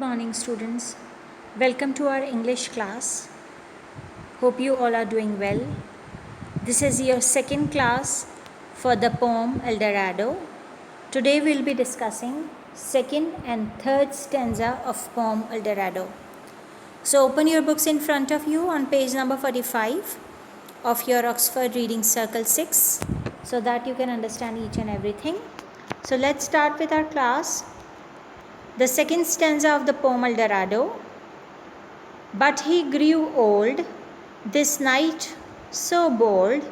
morning, students. Welcome to our English class. Hope you all are doing well. This is your second class for the poem El Dorado. Today we'll be discussing second and third stanza of poem El Dorado. So open your books in front of you on page number 45 of your Oxford Reading Circle 6 so that you can understand each and everything. So let's start with our class. The second stanza of the poem El Dorado. But he grew old, this night so bold,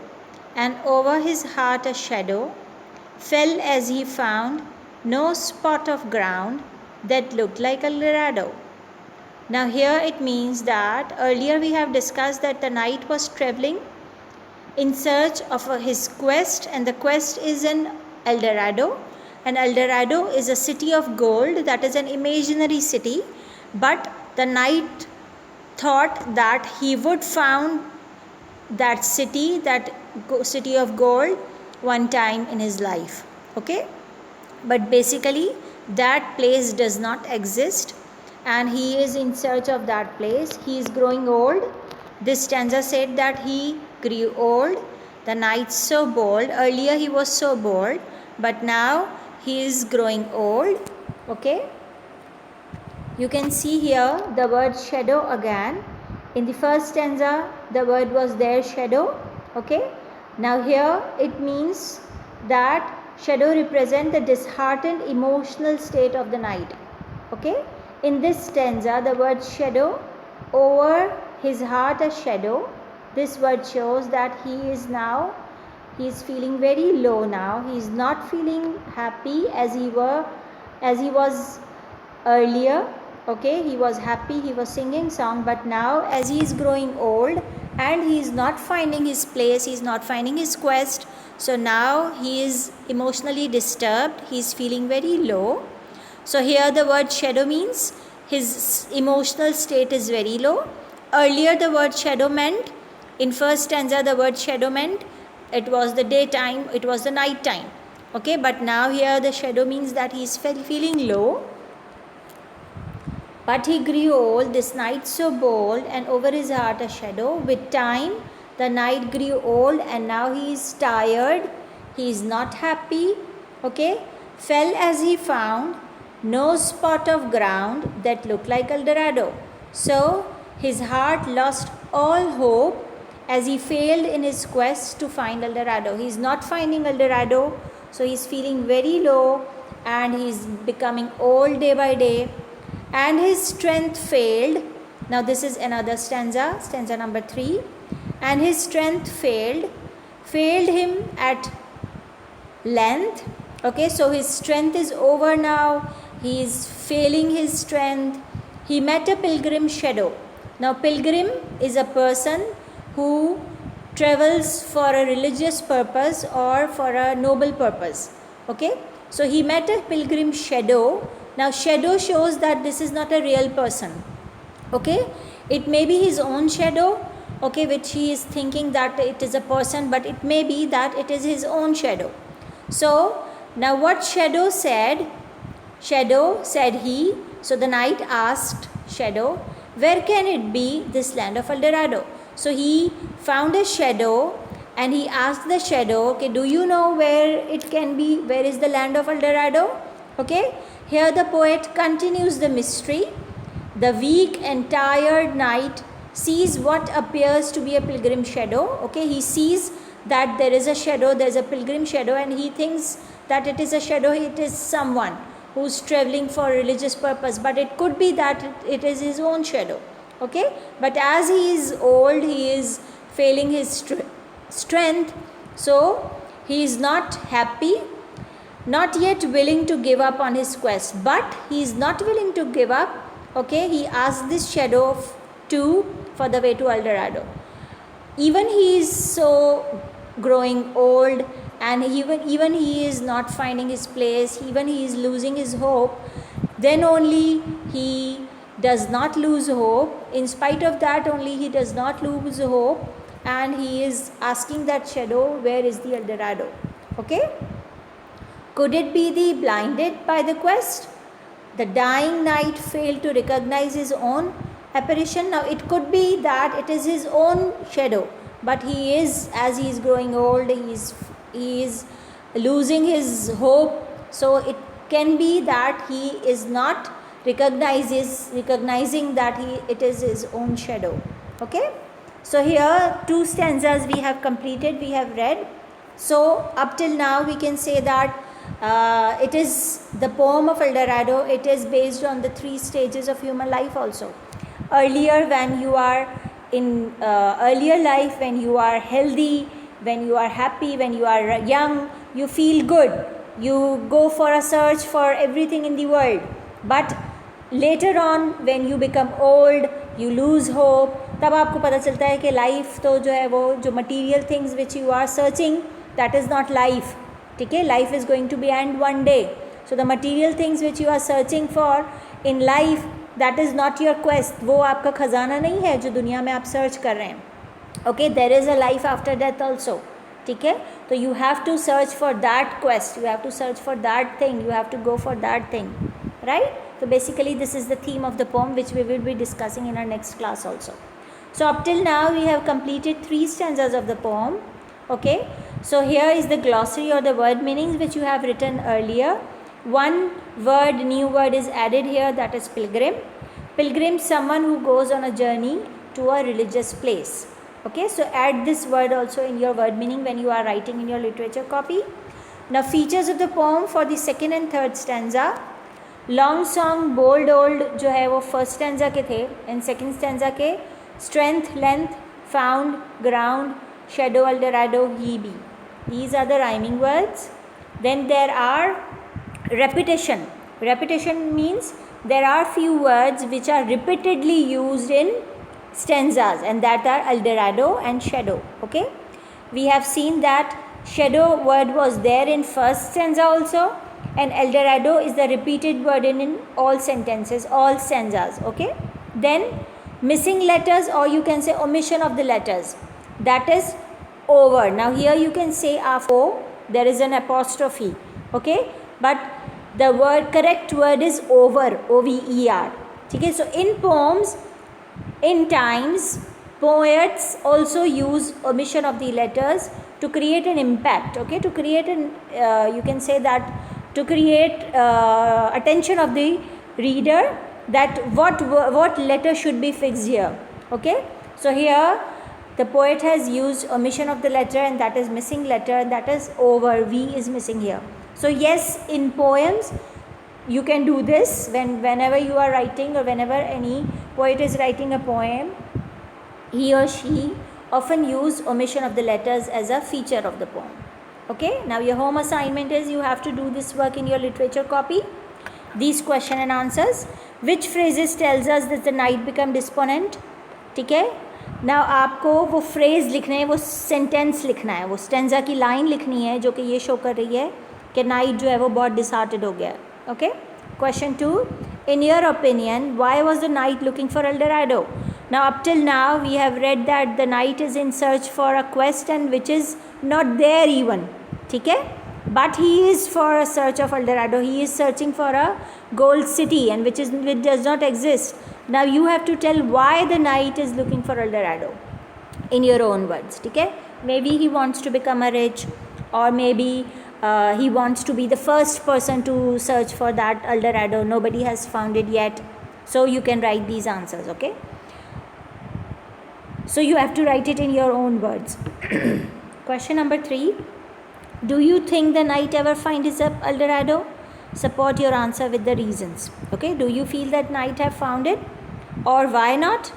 and over his heart a shadow fell as he found no spot of ground that looked like El Dorado. Now here it means that earlier we have discussed that the knight was traveling in search of his quest, and the quest is in El Dorado. And El Dorado is a city of gold, that is an imaginary city, but the knight thought that he would found that city of gold one time in his life. Okay, but basically that place does not exist and he is in search of that place. He is growing old. This stanza said that he grew old, the knight so bold. Earlier he was so bold, but now he is growing old. Okay, you can see here the word shadow again. In the first stanza the word was there, shadow. Okay, now here it means that shadow represents the disheartened emotional state of the knight. Okay, in this stanza the word shadow, over his heart a shadow, this word shows that he is feeling very low now. He is not feeling happy as he was earlier. Okay, he was happy, he was singing song, but now as he is growing old and he is not finding his place, he is not finding his quest, so now he is emotionally disturbed, he is feeling very low. So here the word shadow means his emotional state is very low. Earlier the word shadow meant, in first stanza the word shadow meant it was the daytime, it was the night time. Okay, but now here the shadow means that he is feeling low. But he grew old, this night so bold, and over his heart a shadow. With time the knight grew old and now he is tired, he is not happy. Okay, fell as he found no spot of ground that looked like El Dorado. So his heart lost all hope as he failed in his quest to find El Dorado. He is not finding El Dorado, so he is feeling very low and he is becoming old day by day. And his strength failed. Now this is another stanza number 3. And his strength failed him at length. Okay, so his strength is over now. He is failing his strength. He met a pilgrim shadow. Now pilgrim is a person who travels for a religious purpose or for a noble purpose. Okay, so he met a pilgrim shadow. Now shadow shows that this is not a real person. Okay, it may be his own shadow, okay, which he is thinking that it is a person, but it may be that it is his own shadow. So now what shadow said? Shadow said he, so the knight asked shadow, where can it be, this land of El Dorado? So he found a shadow and he asked the shadow, okay, do you know where it can be, where is the land of El Dorado? Okay, here the poet continues the mystery. The weak and tired knight sees what appears to be a pilgrim shadow. Okay, he sees that there is a shadow, there is a pilgrim shadow, and he thinks that it is a shadow, it is someone who is traveling for religious purpose, but it could be that it is his own shadow. Okay, but as he is old, he is failing his strength, so he is not happy, not yet willing to give up on his quest, but he is not willing to give up. Okay, he asked this shadow for the way to El Dorado. Even he is so growing old and even he is not finding his place, even he is losing his hope, then only he does not lose hope. In spite of that only he does not lose hope, and he is asking that shadow, where is the El Dorado? Okay, could it be the blinded by the quest? the dying knight failed to recognize his own apparition. Now it could be that it is his own shadow, but he is, as he is growing old, he is losing his hope, so it can be that he is not recognizing that it is his own shadow. Okay, so here 2 stanzas we have completed, we have read. So up till now we can say that it is the poem of El Dorado. It is based on the 3 stages of human life also. Earlier, when you are in earlier life, when you are healthy, when you are happy, when you are young, you feel good, you go for a search for everything in the world. But later on, when you become old, you lose hope. तब आपको पता चलता है कि life तो जो है वो जो material things which you are searching, that is not life. ठीक है, life is going to be end one day. So the material things which you are searching for in life, that is not your quest. वो आपका ख़जाना नहीं है जो दुनिया में आप सर्च कर रहे हैं. Okay, there is a life after death also. ठीक है, तो you have to search for that quest, you have to search for that thing, you have to go for that thing, right? So basically this is the theme of the poem which we will be discussing in our next class also. So up till now we have completed 3 stanzas of the poem. Okay, so here is the glossary or the word meanings which you have written earlier. One word, new word is added here, that is pilgrim. Pilgrim, someone who goes on a journey to a religious place. Okay, so add this word also in your word meaning when you are writing in your literature copy. Now features of the poem for the second and third stanza. Long song bold old जो है वो first stanza के थे, and second stanza के strength, length, found, ground, shadow, Eldorado, he be. These are the rhyming words. Then there are repetition. Repetition means there are few words which are repeatedly used in stanzas, and that are Eldorado and shadow. Okay, we have seen that shadow word was there in first stanza also, and Eldorado is the repeated word in all sentences, all stanzas. Okay, then missing letters, or you can say omission of the letters, that is over. Now here you can say after O there is an apostrophe. Okay, but the correct word is over, over. Okay, so in poems, in times, poets also use omission of the letters to create an impact. Okay, to create an you can say that to create attention of the reader, that what letter should be fixed here. Okay, so here the poet has used omission of the letter, and that is missing letter, and that is over, V is missing here. So yes, in poems you can do this whenever you are writing, or whenever any poet is writing a poem, he or she often use omission of the letters as a feature of the poem. Okay, now your home assignment is you have to do this work in your literature copy. These question and answers. Which phrases tells us that the night become disponent? ठीक है, now आपको वो phrase लिखने हैं, वो sentence लिखना है, वो stanza की line लिखनी है जो कि ये show कर रही है कि night जो है वो बहुत disheartened हो गया. Okay, question 2. In your opinion, why was the knight looking for Eldorado? Now up till now we have read that the knight is in search for a quest and which is not there even. ठीक है, but he is for a search of Eldorado. He is searching for a gold city, and which does not exist. Now you have to tell why the knight is looking for Eldorado in your own words. ठीक है, maybe he wants to become a rich, or maybe he wants to be the first person to search for that Eldorado. Nobody has found it yet. So you can write these answers. Okay, so you have to write it in your own words. Question number 3. Do you think the knight ever find his Eldorado? Support your answer with the reasons. Okay, do you feel that knight have found it, or why not?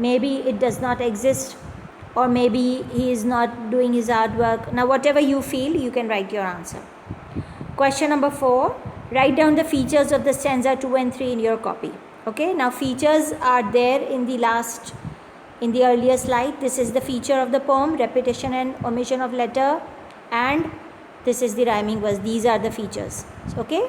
Maybe it does not exist, or maybe he is not doing his hard work. Now whatever you feel, you can write your answer. Question number 4. Write down the features of the stanza 2 and 3 in your copy. Okay, now features are there in the earlier slide. This is the feature of the poem, repetition and omission of letter, and this is the rhyming verse. These are the features. Okay,